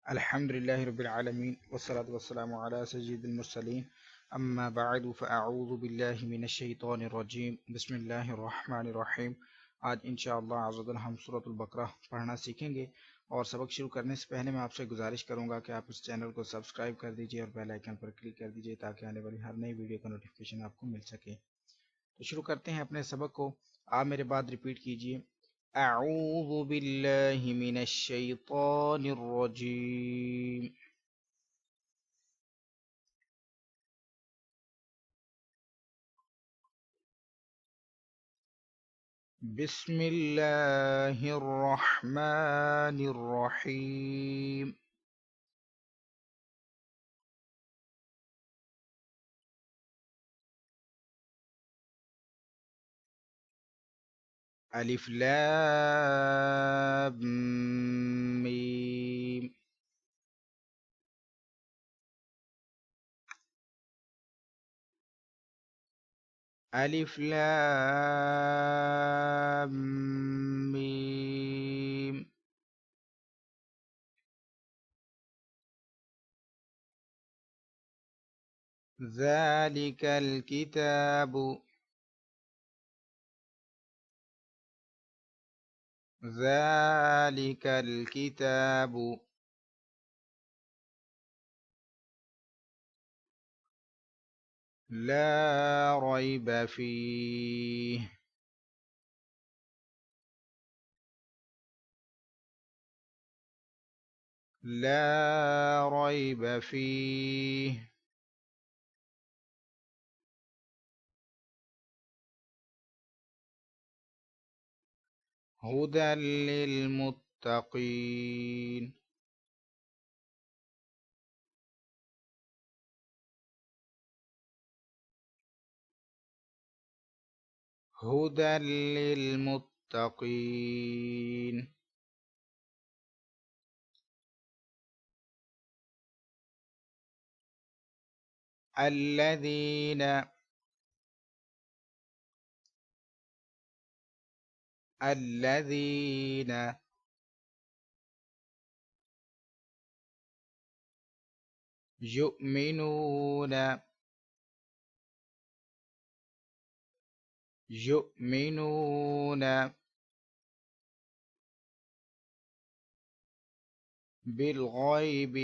अल्हम्दुलिल्लाहि रब्बिल आलमीन वस्सलातु वस्सलामु अला सय्यिदिल मुरसलीन अम्मा बअदु फ़अऊज़ु बिल्लाहि मिनश शैतानिर रजीम बिस्मिल्लाहिर रहमानिर रहीम। आज इंशाअल्लाह अज़्ज़वजल हम सूरतुल बकरा पढ़ना सीखेंगे और सबक शुरू करने से पहले मैं आपसे गुजारिश करूंगा कि आप इस चैनल को सब्सक्राइब कर दीजिए और बेल आइकन पर क्लिक कर दीजिए ताकि आने वाली हर नई वीडियो का नोटिफिकेशन आपको मिल सके। तो शुरू करते हैं अपने सबक को। आप मेरे बाद रिपीट कीजिए। अऊज़ु बिल्लाहि मिनश शैतानिर रजीम। बिस्मिल्लाहिर रहमानिर रहीम। अलिफ लाम मीम। अलिफ लाम मीम। ज़ालिकल किताबु ज़ालिकल किताबु ला रैब फीह। ला रैब फीह। हुदल लिलमुत्तकीन। हुदल लिलमुत्तकीन। الذين الذين يؤمنون يؤمنون بالغيب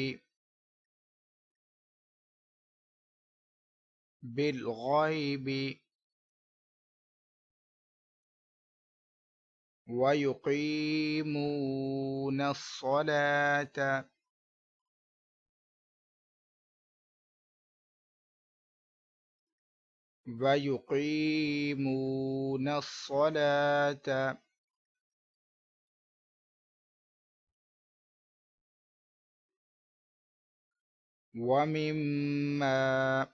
بالغيب ويقيمون الصلاة ويقيمون الصلاة ومما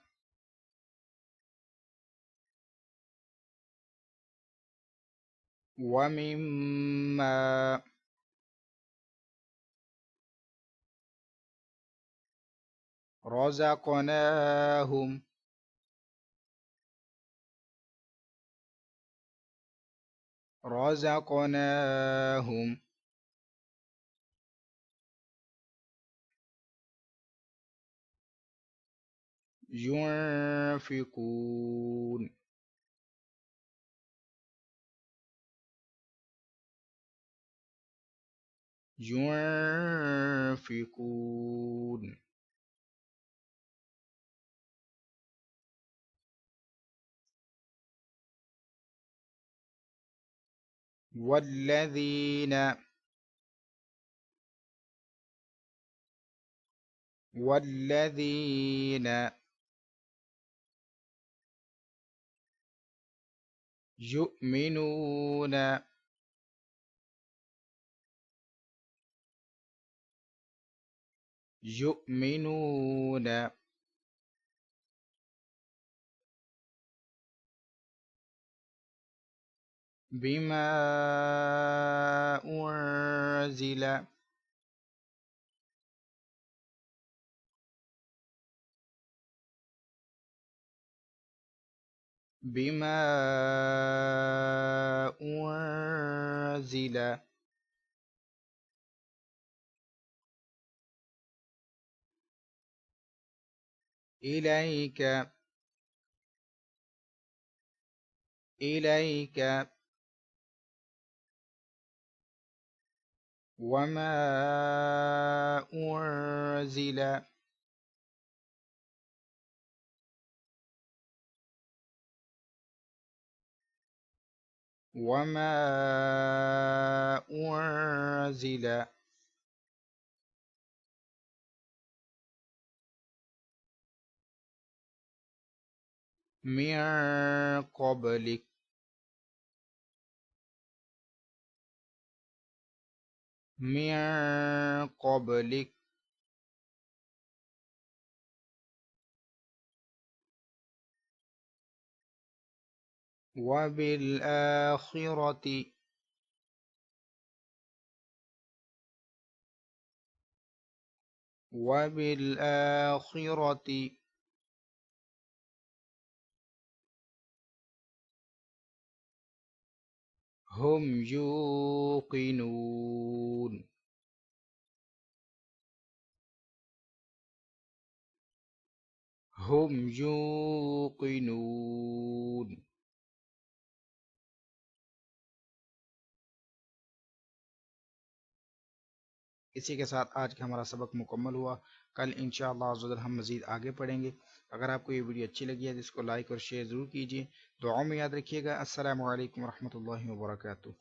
ومما رزقناهم رزقناهم ينفقون ينفقون والذين والذين يؤمنون يؤمنون بما أنزل بما أنزل إليك إليك وما أنزل وما أنزل من قبلك من قبلك وبالآخرة وبالآخرة هم يوقنون هم يوقنون इसी के साथ आज का हमारा सबक मुकम्मल हुआ। कल इंशाअल्लाह अज़्ज़ा हम मज़ीद आगे पढ़ेंगे। अगर आपको ये वीडियो अच्छी लगी है तो इसको लाइक और शेयर ज़रूर कीजिए। दुआ में याद रखिएगा। अस्सलामु अलैकुम रहमतुल्लाहि व बरकातुहू।